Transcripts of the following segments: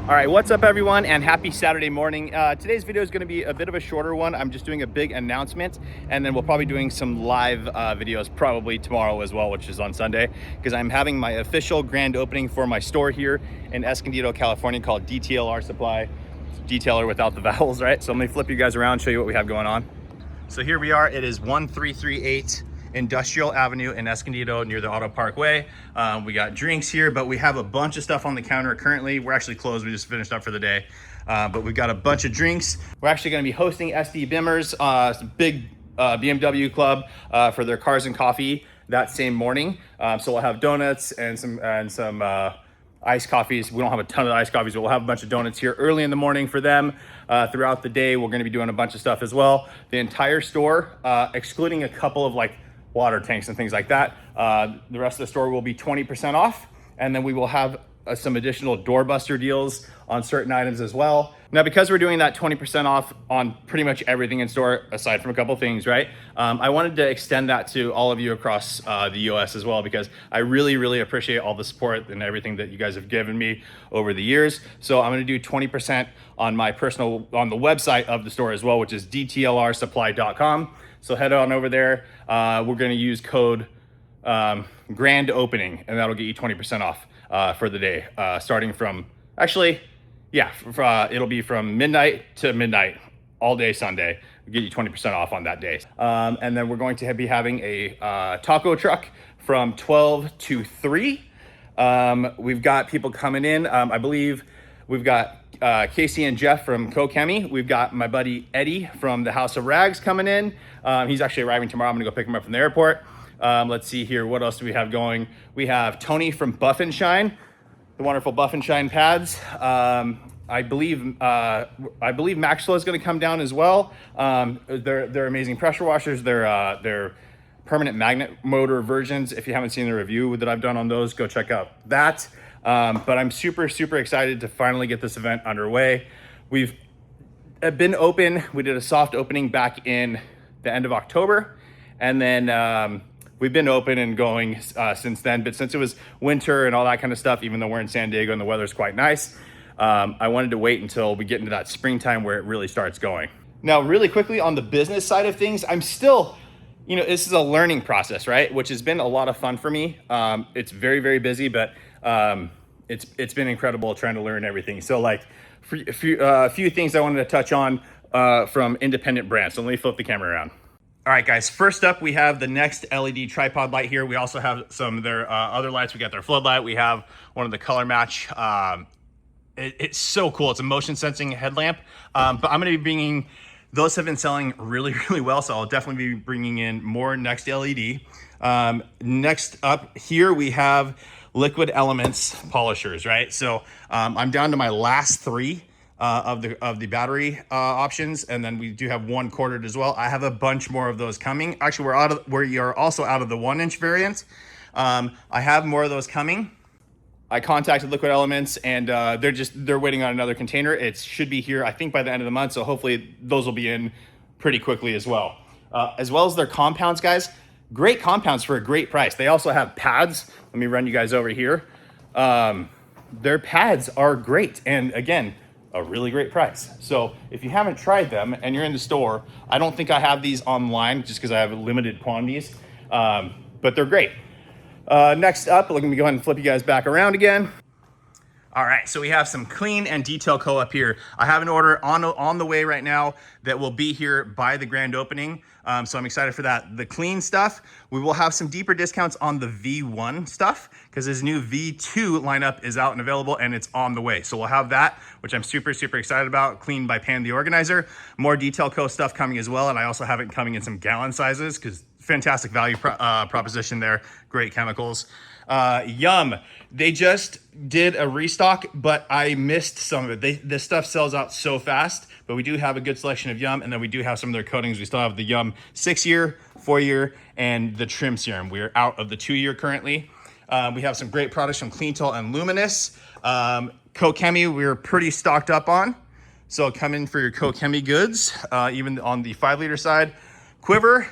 All right, what's up everyone, and happy Saturday morning. Today's video is going to be a bit of a shorter one. I'm just doing a big announcement, and then we'll probably doing some live videos probably tomorrow as well, which is on Sunday, because I'm having my official grand opening for my store here in Escondido, California, called DTLR Supply. It's detailer without the vowels, right? So let me flip you guys around, show you what we have going on. So here we are. It is 1338 Industrial Avenue in Escondido near the Auto Parkway. We got drinks here, but we have a bunch of stuff on the counter currently. We're actually closed. We just finished up for the day. But we've got a bunch of drinks. We're actually going to be hosting SDBIMMER's big BMW club for their cars and coffee that same morning. So we'll have donuts and some iced coffees. We don't have a ton of iced coffees, but we'll have a bunch of donuts here early in the morning for them. Throughout the day, we're going to be doing a bunch of stuff as well. The entire store, excluding a couple of like water tanks and things like that, the rest of the store will be 20% off, and then we will have some additional doorbuster deals on certain items as well. Now, because we're doing that 20% off on pretty much everything in store, aside from a couple things, right? I wanted to extend that to all of you across the US as well, because I really appreciate all the support and everything that you guys have given me over the years. So I'm gonna do 20% on my personal, on the website of the store as well, which is dtlrsupply.com. So head on over there. We're gonna use code grand opening, and that'll get you 20% off for the day, starting from, actually, yeah, it'll be from midnight to midnight, all day Sunday. We'll get you 20% off on that day. And then we're going to be having a taco truck from 12 to 3. We've got people coming in. I believe we've got Casey and Jeff from Koch Chemie. We've got my buddy Eddie from the House of Rags coming in. He's actually arriving tomorrow. I'm gonna go pick him up from the airport. Let's see here, what else do we have going? We have Tony from Buff and Shine, the wonderful Buff and Shine pads. I believe Maxwell is gonna come down as well. They're amazing pressure washers. They're permanent magnet motor versions. If you haven't seen the review that I've done on those, go check out that. But I'm super excited to finally get this event underway. We've been open. We did a soft opening back in the end of October, and then we've been open and going since then. But since it was winter and all that kind of stuff, even though we're in San Diego and the weather's quite nice, I wanted to wait until we get into that springtime where it really starts going. Now, really quickly on the business side of things, I'm still, you know, this is a learning process, right? Which has been a lot of fun for me. It's very busy, but it's been incredible trying to learn everything. So like a few things I wanted to touch on from independent brands. So let me flip the camera around. All right, guys, first up, we have the Next LED tripod light here. We also have some of their other lights. We got their floodlight. We have one of the color match. It's so cool. It's a motion sensing headlamp. But I'm gonna be bringing, those have been selling really well. So I'll definitely be bringing in more Next LED. Next up here, we have Liquid Elements polishers, right? So I'm down to my last 3 of the battery options, and then we do have 1 quartered as well. I have a bunch more of those coming. Actually, we are also out of the 1-inch variant. I have more of those coming. I contacted Liquid Elements, and they're waiting on another container. It should be here, I think, by the end of the month. So hopefully those will be in pretty quickly as well. As well as their compounds, guys. Great compounds for a great price. They also have pads. Let me run you guys over here. Their pads are great, and again, a really great price. So if you haven't tried them and you're in the store, I don't think I have these online just because I have limited quantities, but they're great. Next up, let me go ahead and flip you guys back around again. All right, so we have some clean and detail co up here. I have an order on the way right now that will be here by the grand opening. So I'm excited for that. The clean stuff, we will have some deeper discounts on the V1 stuff because his new V2 lineup is out and available, and it's on the way. So we'll have that, which I'm super excited about. Clean by Pan the Organizer. More Detail Co stuff coming as well, and I also have it coming in some gallon sizes because fantastic value proposition there. Great chemicals. Yum, they just did a restock, but I missed some of it. This stuff sells out so fast, but we do have a good selection of Yum, and then we do have some of their coatings. We still have the Yum 6-year, 4-year, and the trim serum. We're out of the 2-year currently. We have some great products from Cleantel and Luminous. Koch Chemie, we're pretty stocked up on. So come in for your Koch Chemie goods, even on the 5-liter side. Quivr,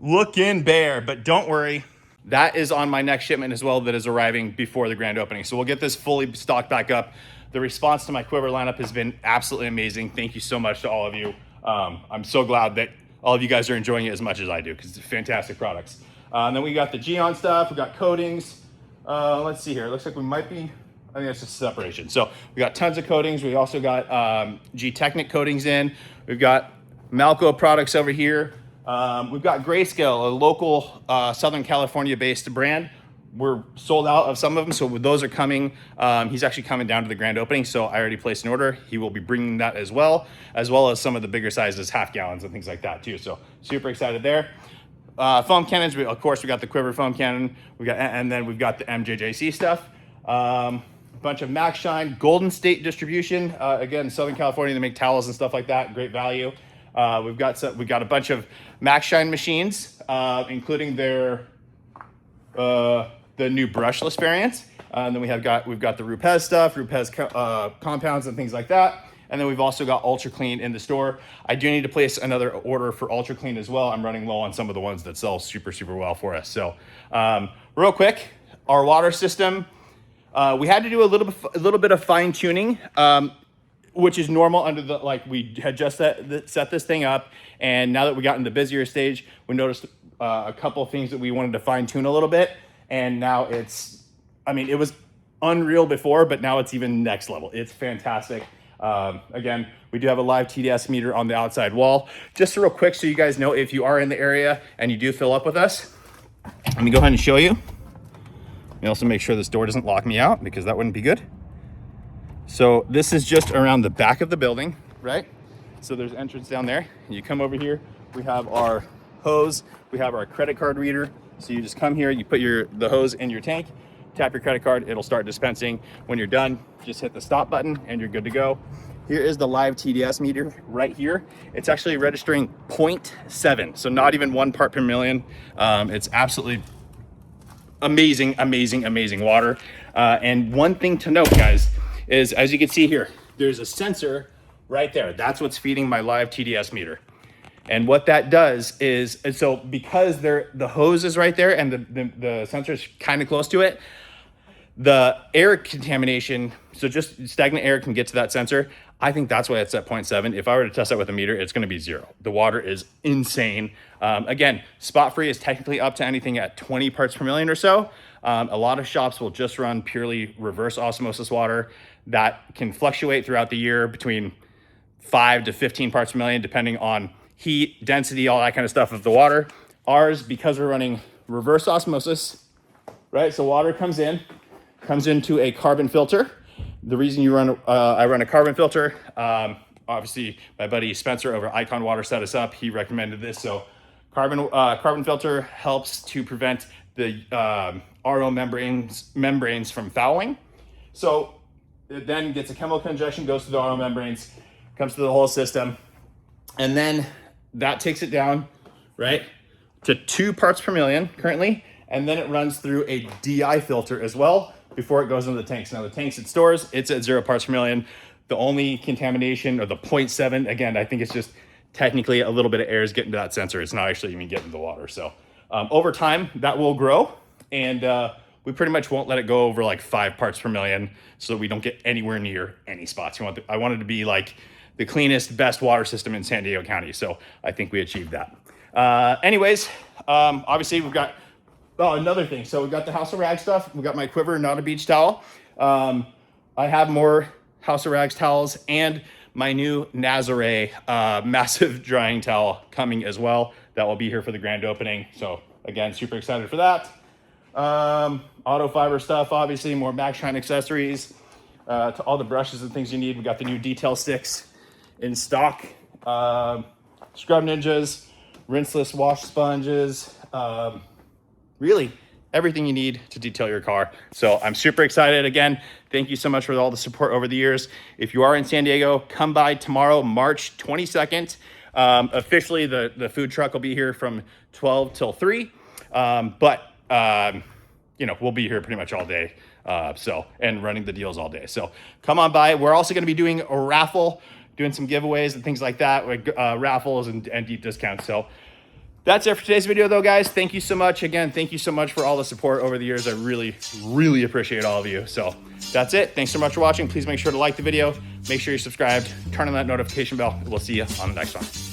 looking bare, but don't worry. That is on my next shipment as well that is arriving before the grand opening. So we'll get this fully stocked back up The response to my Quivr lineup has been absolutely amazing. Thank you so much to all of you. I'm so glad that all of you guys are enjoying it as much as I do, because it's fantastic products. And then we got the Gyeon stuff, we got coatings. Let's see here, it looks like we might be, I think that's just separation. So we got tons of coatings. We also got Technic coatings in. We've got Malco products over here. We've got Grayscale, a local Southern California based brand. We're sold out of some of them, so those are coming. He's actually coming down to the grand opening, so I already placed an order. He will be bringing that as well as some of the bigger sizes, half gallons and things like that too. So super excited there. Foam cannons, of course, we got the Quivr foam cannon. And then we've got the MJJC stuff. Bunch of Max Shine, Golden State distribution. Again, Southern California, they make towels and stuff like that. Great value. We've got a bunch of Max Shine machines, including their the new brushless variants. And then we've got the Rupes stuff, Rupes compounds and things like that. And then we've also got Ultra Clean in the store. I do need to place another order for Ultra Clean as well. I'm running low on some of the ones that sell super, super well for us. So real quick, our water system, we had to do a little bit of fine tuning, which is normal under the, like we had just set this thing up. And now that we got in the busier stage, we noticed a couple of things that we wanted to fine tune a little bit. And now it's, I mean, it was unreal before, but now it's even next level. It's fantastic. Again, we do have a live TDS meter on the outside wall. Just real quick, so you guys know, if you are in the area and you do fill up with us, let me go ahead and show you. Let me also make sure this door doesn't lock me out, because that wouldn't be good. So this is just around the back of the building, right? So there's entrance down there. You come over here, we have our hose, we have our credit card reader. So you just come here, you put the hose in your tank, tap your credit card, it'll start dispensing. When you're done, just hit the stop button and you're good to go. Here is the live TDS meter right here. It's actually registering 0.7, so not even 1 part per million. It's absolutely amazing, amazing, amazing water. And one thing to note, guys, is as you can see here, there's a sensor right there. That's what's feeding my live TDS meter. And what that does is, and so because the hose is right there and the sensor is kind of close to it, the air contamination, so just stagnant air can get to that sensor. I think that's why it's at 0.7. If I were to test that with a meter, it's going to be 0. The water is insane. Again, spot free is technically up to anything at 20 parts per million or so. A lot of shops will just run purely reverse osmosis water that can fluctuate throughout the year between 5 to 15 parts per million, depending on heat, density, all that kind of stuff of the water. Ours, because we're running reverse osmosis, right? So water comes into a carbon filter. The reason I run a carbon filter, obviously my buddy Spencer over Icon Water set us up. He recommended this. So carbon filter helps to prevent the RO membranes from fouling. So it then gets a chemical injection, goes to the RO membranes, comes to the whole system, and then that takes it down, right, to 2 parts per million currently, and then it runs through a DI filter as well before it goes into the tanks. Now the tanks it stores, it's at 0 parts per million. The only contamination, or the 0.7, again, I think it's just technically a little bit of air is getting to that sensor. It's not actually even getting to the water. So over time, that will grow, and we pretty much won't let it go over like 5 parts per million, so that we don't get anywhere near any spots. I want it to be like the cleanest, best water system in San Diego County. So I think we achieved that. Anyways, obviously we've got, another thing. So we've got the House of Rags stuff. We've got my Quivr, not a beach towel. I have more House of Rags towels and my new Nazare massive drying towel coming as well. That will be here for the grand opening. So again, super excited for that. Autofiber stuff, obviously, more Max Shine accessories, to all the brushes and things you need. We got the new detail sticks in stock, scrub ninjas, rinseless wash sponges, really everything you need to detail your car. So I'm super excited. Again, thank you so much for all the support over the years. If you are in San Diego, come by tomorrow, March 22nd. Officially, the food truck will be here from 12 till 3. But we'll be here pretty much all day. And running the deals all day. So come on by. We're also going to be doing a raffle, doing some giveaways and things like that, like raffles and deep discounts. So That's it for today's video though, guys. Thank you so much. Again, thank you so much for all the support over the years. I really, really appreciate all of you. So that's it. Thanks so much for watching. Please make sure to like the video. Make sure you're subscribed. Turn on that notification bell. We'll see you on the next one.